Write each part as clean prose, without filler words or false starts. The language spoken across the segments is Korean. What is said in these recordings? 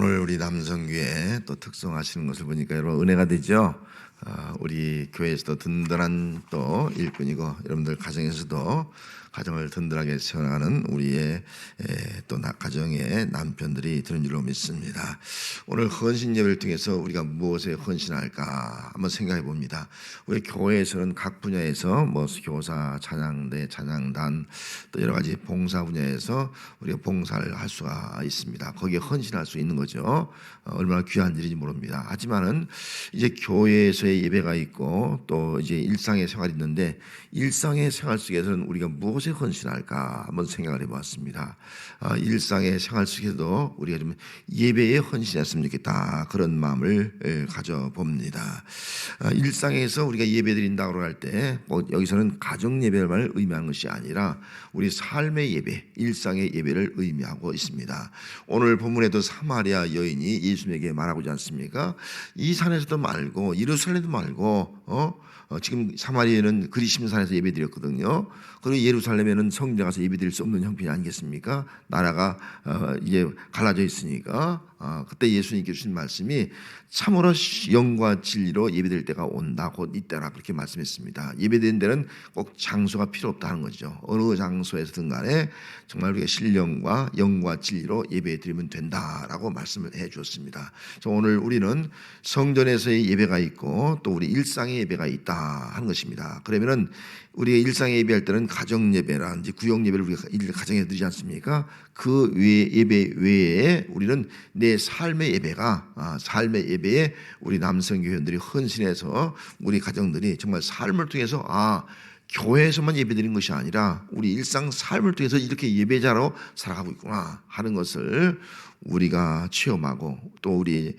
오늘 우리 남성교회 또 특성하시는 것을 보니까 여러분 은혜가 되죠. 우리 교회에서도 든든한 또 일꾼이고 여러분들 가정에서도 가정을 든든하게 세워나가는 우리의 또 가정의 남편들이 되는 줄로 믿습니다. 오늘 헌신 예배를 통해서 우리가 무엇에 헌신할까 한번 생각해 봅니다. 우리 교회에서는 각 분야에서 뭐 교사, 찬양대, 찬양단 또 여러 가지 봉사 분야에서 우리가 봉사를 할 수가 있습니다. 거기에 헌신할 수 있는 거죠. 얼마나 귀한 일인지 모릅니다. 하지만은 이제 교회에서의 예배가 있고 또 이제 일상의 생활이 있는데 일상의 생활 속에서는 우리가 무엇에 헌신할까 한번 생각을 해보았습니다. 일상의 생활 속에서도 우리가 좀 예배에 헌신했으면 좋겠다 그런 마음을 가져봅니다. 일상에서 우리가 예배 드린다고 할 때 여기서는 가정 예배를 의미하는 것이 아니라 우리 삶의 예배, 일상의 예배를 의미하고 있습니다. 오늘 본문에도 사마리아 여인이 예수님에게 말하고자 않습니까? 이 산에서도 말고 예루살렘도 말고 지금 사마리아는 그리심산에서 예배드렸거든요. 그리고 예루살렘에는 성전에 가서 예배드릴 수 없는 형편이 아니겠습니까? 나라가 이제 갈라져 있으니까 그때 예수님께 주신 말씀이 참으로 영과 진리로 예배드릴 때가 온다 곧 이때라 그렇게 말씀했습니다. 예배드리는 데는 꼭 장소가 필요 없다는 거죠. 어느 장소에서든 간에 정말 우리가 신령과 영과 진리로 예배드리면 된다라고 말씀을 해 주었습니다. 그래서 오늘 우리는 성전에서의 예배가 있고 또 우리 일상의 예배가 있다 하는 것입니다. 그러면은 우리가 일상에 예배할 때는 가정 예배라든지 구역 예배를 우리가 가정에 드리지 않습니까? 그 외에 예배 외에 우리는 내 삶의 예배가 삶의 예배에 우리 남성 교회원들이 헌신해서 우리 가정들이 정말 삶을 통해서 교회에서만 예배드리는 것이 아니라 우리 일상 삶을 통해서 이렇게 예배자로 살아가고 있구나 하는 것을 우리가 체험하고 또 우리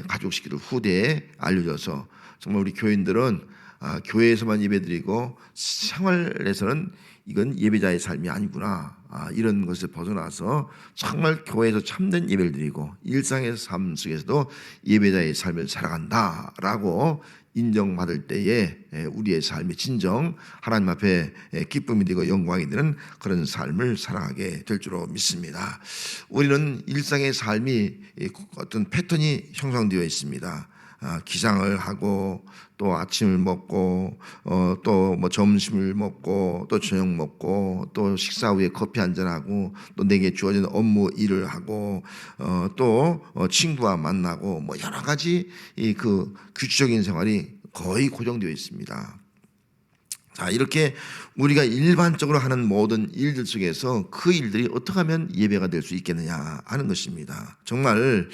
가족식구들 후대에 알려줘서 정말 우리 교인들은 교회에서만 예배드리고 생활에서는 이건 예배자의 삶이 아니구나 이런 것을 벗어나서 정말 교회에서 참된 예배를 드리고 일상의 삶 속에서도 예배자의 삶을 살아간다라고 인정받을 때에 우리의 삶이 진정 하나님 앞에 기쁨이 되고 영광이 되는 그런 삶을 살아가게 될 줄로 믿습니다. 우리는 일상의 삶이 어떤 패턴이 형성되어 있습니다. 기상을 하고 또 아침을 먹고 또 뭐 점심을 먹고 또 저녁 먹고 또 식사 후에 커피 한잔 하고 또 내게 주어진 업무 일을 하고 또 친구와 만나고 뭐 여러 가지 그 규칙적인 생활이 거의 고정되어 있습니다. 자, 이렇게 우리가 일반적으로 하는 모든 일들 속에서 그 일들이 어떻게 하면 예배가 될 수 있겠느냐 하는 것입니다. 정말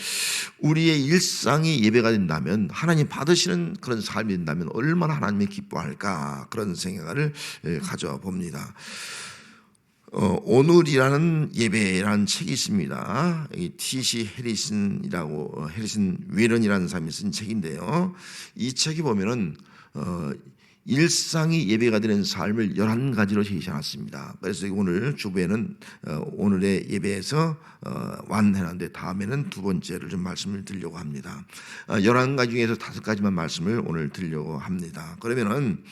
우리의 일상이 예배가 된다면 하나님 받으시는 그런 삶이 된다면 얼마나 하나님이 기뻐할까 그런 생각을 가져봅니다. 오늘이라는 예배라는 책이 있습니다. T.C. 해리슨 웨런이라는 사람이 쓴 책인데요. 이 책이 보면은 일상이 예배가 되는 삶을 11가지로 제시해놨습니다. 그래서 오늘 주부에는 오늘의 예배에서 완해놨는데 다음에는 두 번째를 좀 말씀을 드리려고 합니다. 11가지 중에서 5가지만 말씀을 오늘 드리려고 합니다. 그러면은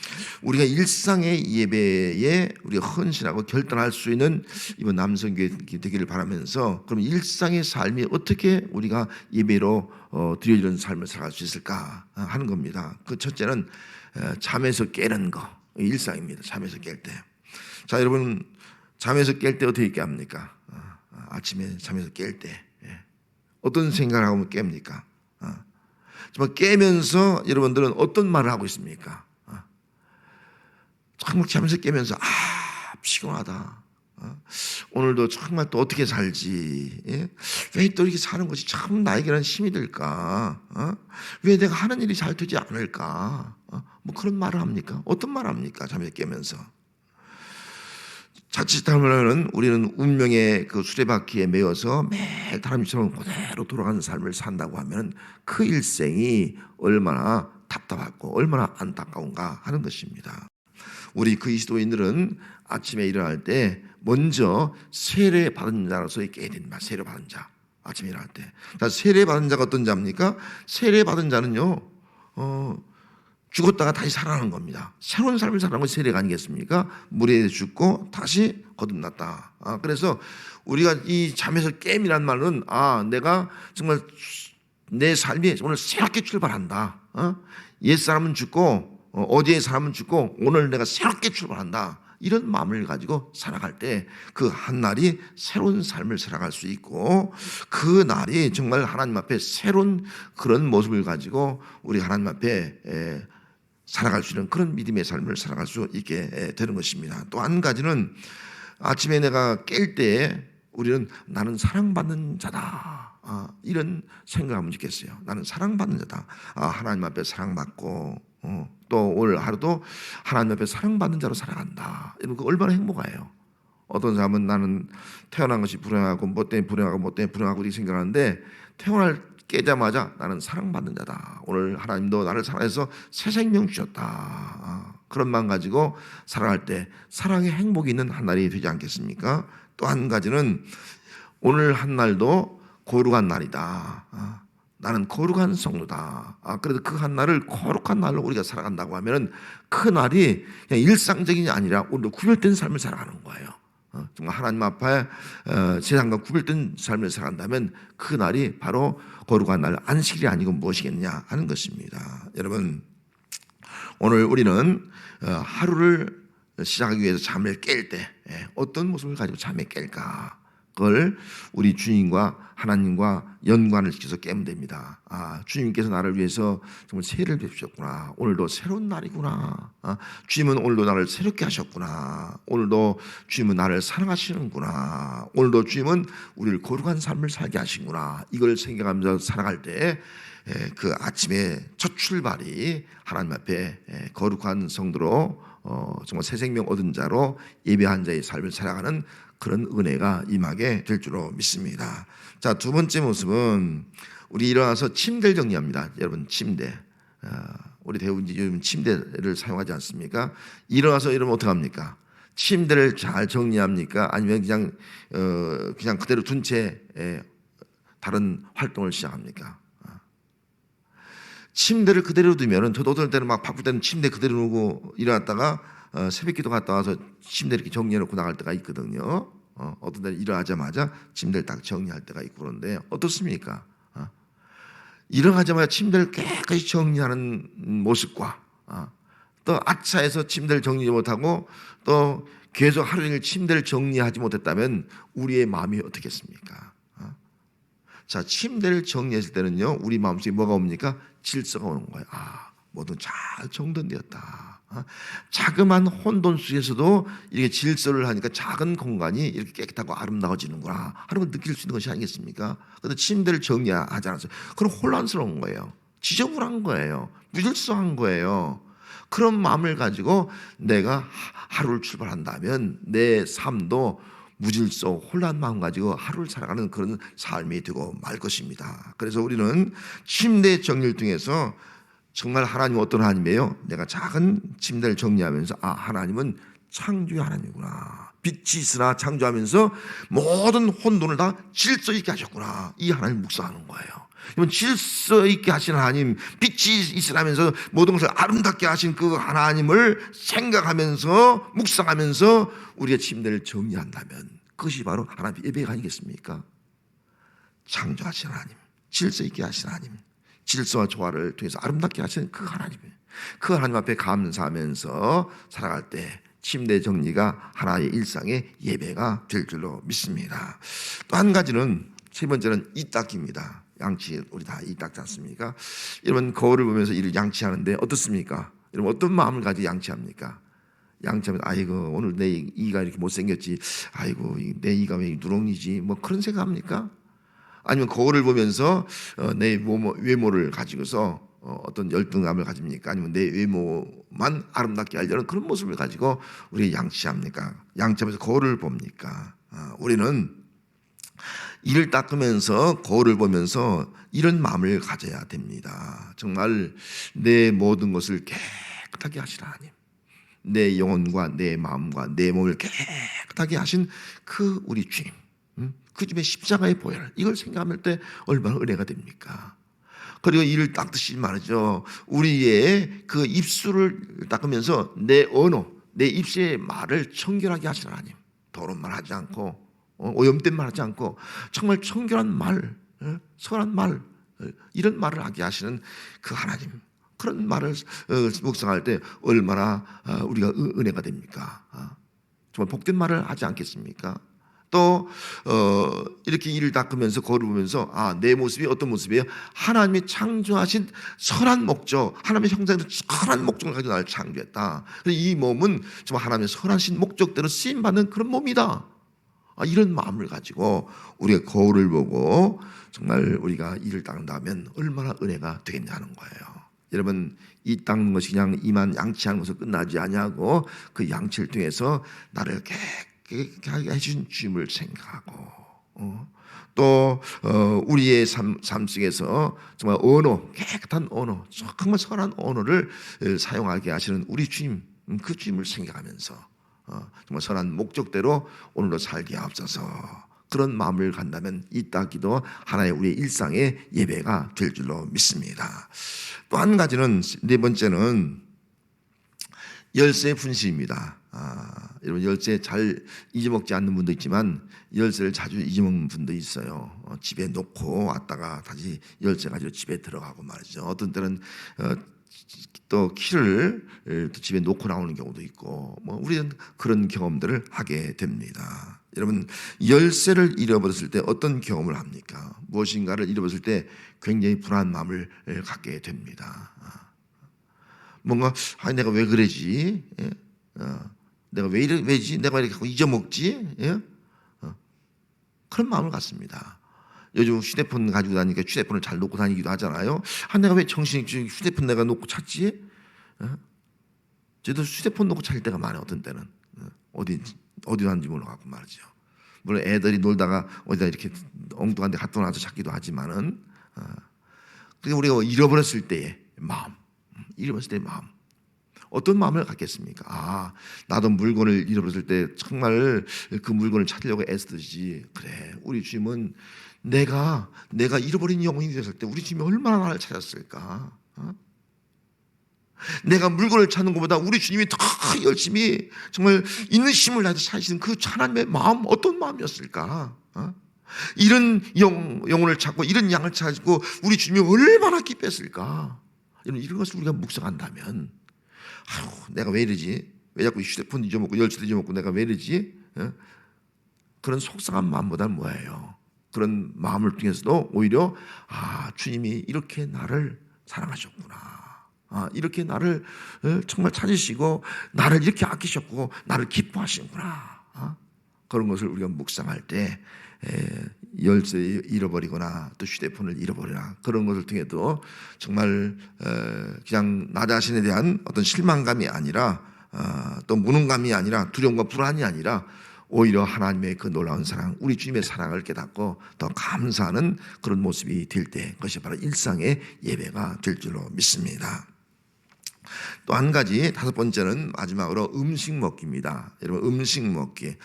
우리가 일상의 예배에 우리가 헌신하고 결단할 수 있는 이번 남성교회 되기를 바라면서 그럼 일상의 삶이 어떻게 우리가 예배로 드려지는 삶을 살아갈 수 있을까 하는 겁니다. 그 첫째는 잠에서 깨는 거 일상입니다. 잠에서 깰 때. 자, 여러분 잠에서 깰 때 어떻게 깨합니까? 아침에 잠에서 깰 때 어떤 생각을 하고 깹니까? 정말 깨면서 여러분들은 어떤 말을 하고 있습니까? 정말 잠에서 깨면서 피곤하다. 오늘도 정말 또 어떻게 살지? 왜 또 이렇게 사는 것이 참 나에게는 힘이 들까? 왜 내가 하는 일이 잘 되지 않을까? 뭐 그런 말을 합니까? 어떤 말을 합니까? 잠에서 깨면서. 자칫하면 우리는 운명의 그 수레바퀴에 매여서 매일 다람쥐처럼 그대로 돌아가는 삶을 산다고 하면 그 일생이 얼마나 답답하고 얼마나 안타까운가 하는 것입니다. 우리 그리스도인들은 아침에 일어날 때 먼저 세례 받은 자로서 깨야 됩니다. 세례 받은 자. 아침에 일어날 때. 자, 세례 받은 자가 어떤 자입니까? 세례 받은 자는요, 죽었다가 다시 살아나는 겁니다. 새로운 삶을 살아가는 것이 세례가 아니겠습니까? 물에 죽고 다시 거듭났다. 그래서 우리가 이 잠에서 깸이란 말은 내가 정말 내 삶이 오늘 새롭게 출발한다. 옛사람은 죽고 어제의 사람은 죽고 오늘 내가 새롭게 출발한다. 이런 마음을 가지고 살아갈 때 그 한 날이 새로운 삶을 살아갈 수 있고 그 날이 정말 하나님 앞에 새로운 그런 모습을 가지고 우리 하나님 앞에 살아갈 수 있는 그런 믿음의 삶을 살아갈 수 있게 되는 것입니다. 또 한 가지는 아침에 내가 깰 때 우리는 나는 사랑받는 자다. 이런 생각하면 좋겠어요. 나는 사랑받는 자다. 하나님 앞에 사랑받고 또 오늘 하루도 하나님 앞에 사랑받는 자로 살아간다. 이런 거 얼마나 행복해요. 어떤 사람은 나는 태어난 것이 불행하고 뭐 때문에 불행하고 뭐 때문에 불행하고 이렇게 생각하는데 깨자마자 나는 사랑받는 자다. 오늘 하나님도 나를 사랑해서 새 생명 주셨다. 그런 마음 가지고 살아갈 때 사랑의 행복이 있는 한 날이 되지 않겠습니까? 또 한 가지는 오늘 한 날도 거룩한 날이다. 나는 거룩한 성도다. 그래도 그 한 날을 거룩한 날로 우리가 살아간다고 하면 그 날이 그냥 일상적인 게 아니라 오늘도 구별된 삶을 살아가는 거예요. 정말 하나님 앞에 세상과 구별된 삶을 살아간다면 그 날이 바로 거룩한 날, 안식일이 아니고 무엇이겠냐 하는 것입니다. 여러분, 오늘 우리는 하루를 시작하기 위해서 잠을 깰 때 어떤 모습을 가지고 잠에 깰까? 그걸 우리 주님과 하나님과 연관을 시켜서 깨면 됩니다. 주님께서 나를 위해서 정말 새해를 베푸셨구나. 오늘도 새로운 날이구나. 주님은 오늘도 나를 새롭게 하셨구나. 오늘도 주님은 나를 사랑하시는구나. 오늘도 주님은 우리를 거룩한 삶을 살게 하시구나. 이걸 생각하면서 살아갈 때 그 아침의 첫 출발이 하나님 앞에 거룩한 성도로 정말 새 생명 얻은 자로 예배한 자의 삶을 살아가는 그런 은혜가 임하게 될 줄로 믿습니다. 자, 두 번째 모습은 우리 일어나서 침대를 정리합니다. 여러분, 침대. 우리 대부분 요즘 침대를 사용하지 않습니까? 일어나서 이러면 어떡합니까? 침대를 잘 정리합니까? 아니면 그냥 그대로 둔 채 다른 활동을 시작합니까? 침대를 그대로 두면은 저도 어떨 때는 막 바쁠 때는 침대 그대로 놓고 일어났다가 새벽기도 갔다 와서 침대 이렇게 정리해놓고 나갈 때가 있거든요. 어떤 때는 일어나자마자 침대를 딱 정리할 때가 있고 그런데 어떻습니까? 일어나자마자 침대를 깨끗이 정리하는 모습과 또 아차해서 침대를 정리 못하고 또 계속 하루 종일 침대를 정리하지 못했다면 우리의 마음이 어떻겠습니까? 자, 침대를 정리했을 때는요, 우리 마음속에 뭐가 옵니까? 질서가 오는 거예요. 뭐든 잘 정돈되었다. 자그마한 혼돈 속에서도 이렇게 질서를 하니까 작은 공간이 이렇게 깨끗하고 아름다워지는구나 하는 걸 느낄 수 있는 것이 아니겠습니까? 그런데 침대를 정리하지 않았어요. 그럼 혼란스러운 거예요. 지저분한 거예요. 무질서한 거예요. 그런 마음을 가지고 내가 하루를 출발한다면 내 삶도 무질서 혼란 마음 가지고 하루를 살아가는 그런 삶이 되고 말 것입니다. 그래서 우리는 침대 정리를 통해서 정말 하나님 어떤 하나님이에요? 내가 작은 침대를 정리하면서 하나님은 창조의 하나님이구나. 빛이 있으나 창조하면서 모든 혼돈을 다 질서 있게 하셨구나. 이 하나님 묵상하는 거예요. 이건 질서 있게 하신 하나님, 빛이 있으라면서 모든 것을 아름답게 하신 그 하나님을 생각하면서 묵상하면서 우리가 침대를 정리한다면 그것이 바로 하나님의 예배가 아니겠습니까? 창조하신 하나님, 질서 있게 하신 하나님, 질서와 조화를 통해서 아름답게 하시는 그 하나님, 그 하나님 앞에 감사하면서 살아갈 때 침대 정리가 하나의 일상의 예배가 될 줄로 믿습니다. 또 한 가지는 세 번째는 이 닦기입니다. 양치, 우리 다 이 닦지 않습니까? 여러분, 거울을 보면서 이를 양치하는데 어떻습니까? 여러분, 어떤 마음을 가지고 양치합니까? 양치하면 아이고 오늘 내 이가 이렇게 못생겼지, 아이고 내 이가 왜 누렁이지, 뭐 그런 생각합니까? 아니면 거울을 보면서 내 외모를 가지고서 어떤 열등감을 가집니까? 아니면 내 외모만 아름답게 하려는 그런 모습을 가지고 우리 양치합니까? 양치하면서 거울을 봅니까? 우리는 이를 닦으면서 거울을 보면서 이런 마음을 가져야 됩니다. 정말 내 모든 것을 깨끗하게 하시라 하나님, 내 영혼과 내 마음과 내 몸을 깨끗하게 하신 그 우리 주님, 그 집의 십자가의 보혈, 이걸 생각할 때 얼마나 은혜가 됩니까? 그리고 이를 닦듯이 말이죠. 우리의 그 입술을 닦으면서 내 언어, 내 입술의 말을 청결하게 하시는 하나님. 더러운 말 하지 않고 오염된 말 하지 않고 정말 청결한 말, 선한 말, 이런 말을 하게 하시는 그 하나님. 그런 말을 묵상할 때 얼마나 우리가 은혜가 됩니까? 정말 복된 말을 하지 않겠습니까? 또 이렇게 이를 닦으면서 걸으면서 내 모습이 어떤 모습이에요? 하나님이 창조하신 선한 목적, 하나님의 형상에서 선한 목적을 가지고 나를 창조했다. 이 몸은 정말 하나님의 선하신 목적대로 쓰임받는 그런 몸이다. 이런 마음을 가지고 우리가 거울을 보고 정말 우리가 이를 닦는다면 얼마나 은혜가 되겠냐는 거예요. 여러분, 이 닦는 것이 그냥 이만 양치하는 것으로 끝나지 아니하고 그 양치를 통해서 나를 깨끗하게 해주신 주님을 생각하고 또 우리의 삶 속에서 정말 언어, 깨끗한 언어, 정말 선한 언어를 사용하게 하시는 우리 주님, 그 주님을 생각하면서 정말 선한 목적대로 오늘도 살게 하옵소서. 그런 마음을 간다면 이 닦기도 하나의 우리의 일상의 예배가 될 줄로 믿습니다. 또 한 가지는, 네 번째는 열쇠 분실입니다. 여러분, 열쇠 잘 잊어먹지 않는 분도 있지만 열쇠를 자주 잊어먹는 분도 있어요. 집에 놓고 왔다가 다시 열쇠 가지고 집에 들어가고 말이죠. 어떤 때는 또 키를 또 집에 놓고 나오는 경우도 있고, 우리는 그런 경험들을 하게 됩니다. 여러분, 열쇠를 잃어버렸을 때 어떤 경험을 합니까? 무엇인가를 잃어버렸을 때 굉장히 불안한 마음을 갖게 됩니다. 뭔가 내가 왜 그러지? 내가 왜지? 내가 이렇게 잊어먹지? 그런 마음을 갖습니다. 요즘 휴대폰 가지고 다니니까 휴대폰을 잘 놓고 다니기도 하잖아요. 내가 왜 정신이 휴대폰 내가 놓고 찾지? 저도 휴대폰 놓고 찾을 때가 많아요. 어떤 때는 어디 갔는지 몰라갖고 말이죠. 물론 애들이 놀다가 어디다 이렇게 엉뚱한 데 갖다 놔서 찾기도 하지만은 그게 우리가 잃어버렸을 때의 마음, 잃어버렸을 때의 마음, 어떤 마음을 갖겠습니까? 나도 물건을 잃어버렸을 때 정말 그 물건을 찾으려고 애쓰듯이, 그래, 우리 주님은 내가 잃어버린 영혼이 되었을 때 우리 주님이 얼마나 나를 찾았을까? 내가 물건을 찾는 것보다 우리 주님이 더 열심히 정말 있는 힘을 다해서 찾으시는 그 하나님의 마음, 어떤 마음이었을까? 이런 영혼을 찾고 이런 양을 찾고 우리 주님이 얼마나 기뻤을까? 이런 것을 우리가 묵상한다면, 내가 왜 이러지? 왜 자꾸 휴대폰 잊어먹고 열쇠도 잊어먹고 내가 왜 이러지? 그런 속상한 마음보다는 뭐예요? 그런 마음을 통해서도 오히려 주님이 이렇게 나를 사랑하셨구나. 이렇게 나를 정말 찾으시고 나를 이렇게 아끼셨고 나를 기뻐하시는구나. 그런 것을 우리가 묵상할 때 열쇠 잃어버리거나 또 휴대폰을 잃어버리나 그런 것을 통해도 정말 그냥 나 자신에 대한 어떤 실망감이 아니라 또 무능감이 아니라 두려움과 불안이 아니라 오히려 하나님의 그 놀라운 사랑, 우리 주님의 사랑을 깨닫고 더 감사하는 그런 모습이 될 때, 그것이 바로 일상의 예배가 될 줄로 믿습니다. 또 한 가지, 다섯 번째는 마지막으로 음식 먹기입니다. 여러분, 음식 먹기.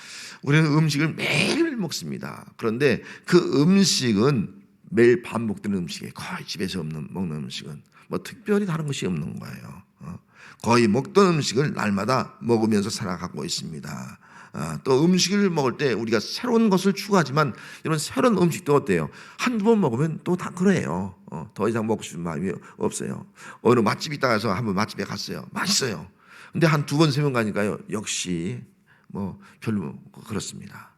우리는 음식을 매일 먹습니다. 그런데 그 음식은 매일 반복되는 음식이에요. 거의 집에서 먹는 음식은 특별히 다른 것이 없는 거예요. 거의 먹던 음식을 날마다 먹으면서 살아가고 있습니다. 또 음식을 먹을 때 우리가 새로운 것을 추구하지만 여러분, 새로운 음식도 어때요? 한두 번 먹으면 또 다 그래요. 더 이상 먹고 싶은 마음이 없어요. 어느 맛집 있다가 해서 한번 맛집에 갔어요. 맛있어요. 근데 한 두 번, 세 번 가니까요, 역시 별로 그렇습니다.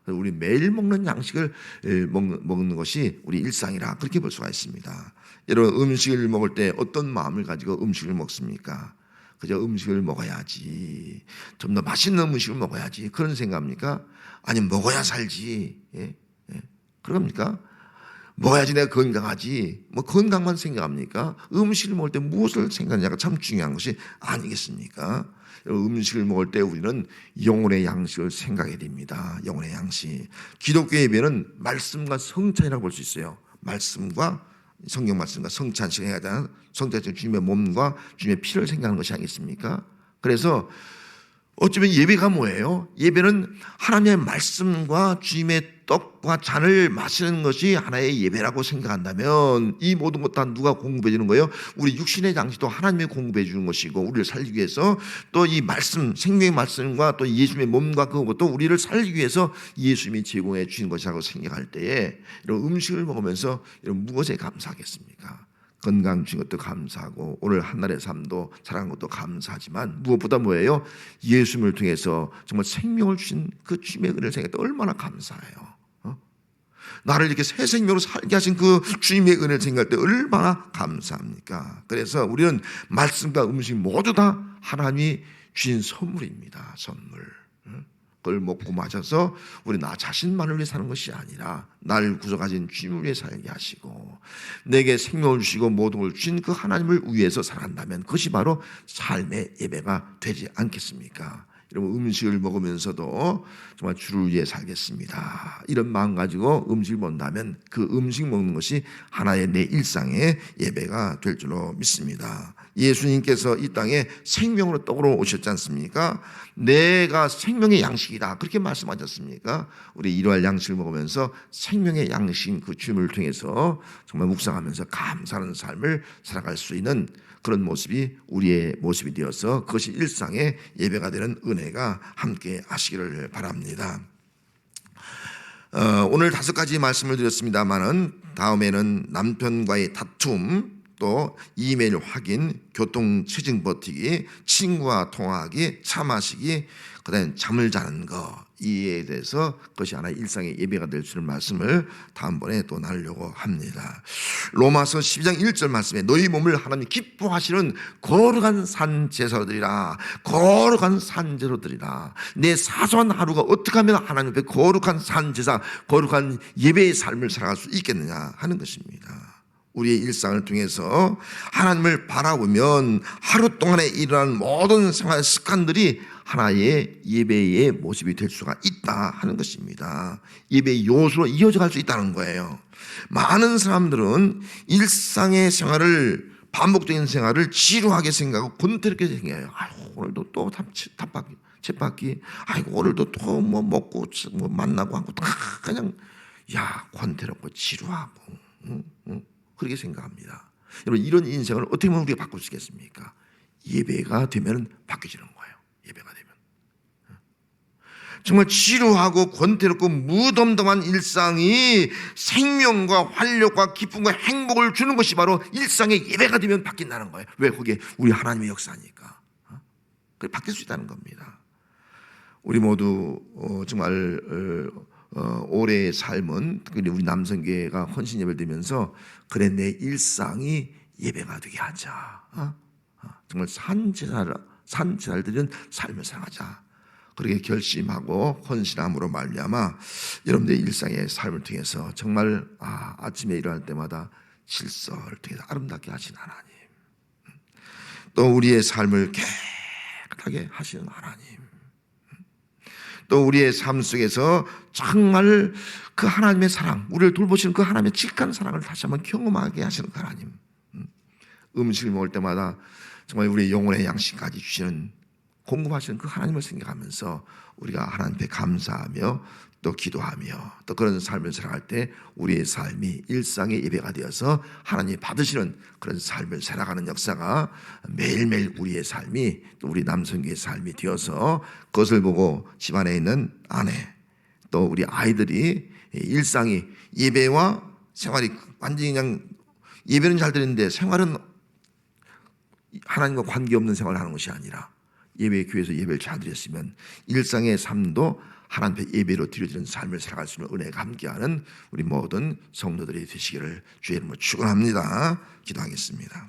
우리 매일 먹는 양식을 먹는 것이 우리 일상이라 그렇게 볼 수가 있습니다. 여러분, 음식을 먹을 때 어떤 마음을 가지고 음식을 먹습니까? 그저 음식을 먹어야지, 좀 더 맛있는 음식을 먹어야지, 그런 생각합니까? 아니면 먹어야 살지, 그럽니까? 먹어야지 내가 건강하지, 건강만 생각합니까? 음식을 먹을 때 무엇을 생각하냐가 참 중요한 것이 아니겠습니까? 음식을 먹을 때 우리는 영혼의 양식을 생각해야 됩니다. 영혼의 양식. 기독교 예배는 말씀과 성찬이라고 볼 수 있어요. 말씀과 성경 말씀과 성찬식 해야 되나? 성찬식 주님의 몸과 주님의 피를 생각하는 것이 아니겠습니까? 그래서 어쩌면 예배가 뭐예요? 예배는 하나님의 말씀과 주님의 떡과 잔을 마시는 것이 하나의 예배라고 생각한다면 이 모든 것 다 누가 공급해 주는 거예요? 우리 육신의 장식도 하나님이 공급해 주는 것이고, 우리를 살리기 위해서 또 이 말씀, 생명의 말씀과 또 예수님의 몸과 그것도 우리를 살리기 위해서 예수님이 제공해 주신 것이라고 생각할 때에 이런 음식을 먹으면서 이런 무엇에 감사하겠습니까? 건강 주신 것도 감사하고 오늘 한날의 삶도 살아간 것도 감사하지만 무엇보다 뭐예요? 예수님을 통해서 정말 생명을 주신 그 주님의 은혜를 생각할 때 얼마나 감사해요. 나를 이렇게 새 생명으로 살게 하신 그 주님의 은혜를 생각할 때 얼마나 감사합니까? 그래서 우리는 말씀과 음식 모두 다 하나님이 주신 선물입니다. 선물. 그걸 먹고 마셔서 우리 나 자신만을 위해 사는 것이 아니라 나를 구속하신 주님을 위해 살게 하시고 내게 생명을 주시고 모든 걸 주신 그 하나님을 위해서 살아간다면 그것이 바로 삶의 예배가 되지 않겠습니까? 여러분, 음식을 먹으면서도 정말 주를 위해 살겠습니다, 이런 마음 가지고 음식을 먹는다면 그 음식 먹는 것이 하나의 내 일상의 예배가 될 줄로 믿습니다. 예수님께서 이 땅에 생명으로 떡으로 오셨지 않습니까? 내가 생명의 양식이다, 그렇게 말씀하셨습니까? 우리 일요일 양식을 먹으면서 생명의 양식인 그 주님을 통해서 정말 묵상하면서 감사하는 삶을 살아갈 수 있는 그런 모습이 우리의 모습이 되어서 그것이 일상의 예배가 되는 은혜가 함께 하시기를 바랍니다. 오늘 5가지 말씀을 드렸습니다만은 다음에는 남편과의 다툼, 또 이메일 확인, 교통 체증 버티기, 친구와 통화하기, 차 마시기, 그다음에 잠을 자는 거, 이에 대해서 그것이 하나의 일상의 예배가 될 수 있는 말씀을 다음번에 또 나누려고 합니다. 로마서 12장 1절 말씀에 너희 몸을 하나님 기뻐하시는 거룩한 산제사로 드리라. 거룩한 산제로 드리라. 내 사소한 하루가 어떻게 하면 하나님 앞에 거룩한 산제사, 거룩한 예배의 삶을 살아갈 수 있겠느냐 하는 것입니다. 우리의 일상을 통해서 하나님을 바라보면 하루 동안에 일어난 모든 생활 습관들이 하나의 예배의 모습이 될 수가 있다 하는 것입니다. 예배의 요소로 이어져 갈 수 있다는 거예요. 많은 사람들은 일상의 생활을, 반복적인 생활을 지루하게 생각하고 권태롭게 생각해요. 아이고, 오늘도 또 탑바퀴, 쳇바퀴, 아이고, 오늘도 또 뭐 먹고 뭐 만나고 하고 그냥 권태롭고 지루하고 그렇게 생각합니다. 여러분, 이런 인생을 어떻게 하면 우리가 바꿀 수 있겠습니까? 예배가 되면 바뀌어지는 거예요. 예배가 되면 정말 지루하고 권태롭고 무덤덤한 일상이 생명과 활력과 기쁨과 행복을 주는 것이 바로 일상의 예배가 되면 바뀐다는 거예요. 왜? 거기에 우리 하나님의 역사니까. 그게 바뀔 수 있다는 겁니다. 우리 모두 정말 올해의 삶은, 우리 남성교회가 헌신 예배를 드리면서 그래, 내 일상이 예배가 되게 하자. 정말 산제사를 드리는 삶을 살아가자. 그렇게 결심하고 헌신함으로 말미암아 여러분들의 일상의 삶을 통해서 정말 아침에 일어날 때마다 질서를 통해서 아름답게 하신 하나님, 또 우리의 삶을 깨끗하게 하시는 하나님, 또 우리의 삶 속에서 정말 그 하나님의 사랑, 우리를 돌보시는 그 하나님의 직한 사랑을 다시 한번 경험하게 하시는 그 하나님, 음식을 먹을 때마다 정말 우리의 영혼의 양식까지 주시는, 공급하시는 그 하나님을 생각하면서 우리가 하나님 앞에 감사하며 또 기도하며 또 그런 삶을 살아갈 때 우리의 삶이 일상의 예배가 되어서 하나님이 받으시는 그런 삶을 살아가는 역사가 매일매일 우리의 삶이, 또 우리 남성교의 삶이 되어서 그것을 보고 집안에 있는 아내, 또 우리 아이들이 일상이, 예배와 생활이 완전히 그냥, 예배는 잘 드리는데 생활은 하나님과 관계없는 생활을 하는 것이 아니라 예배, 교회에서 예배를 잘 드렸으면 일상의 삶도 하나님 앞에 예배로 드려지는 삶을 살아갈 수 있는 은혜가 함께하는 우리 모든 성도들이 되시기를 주의 이름으로 축원합니다. 기도하겠습니다.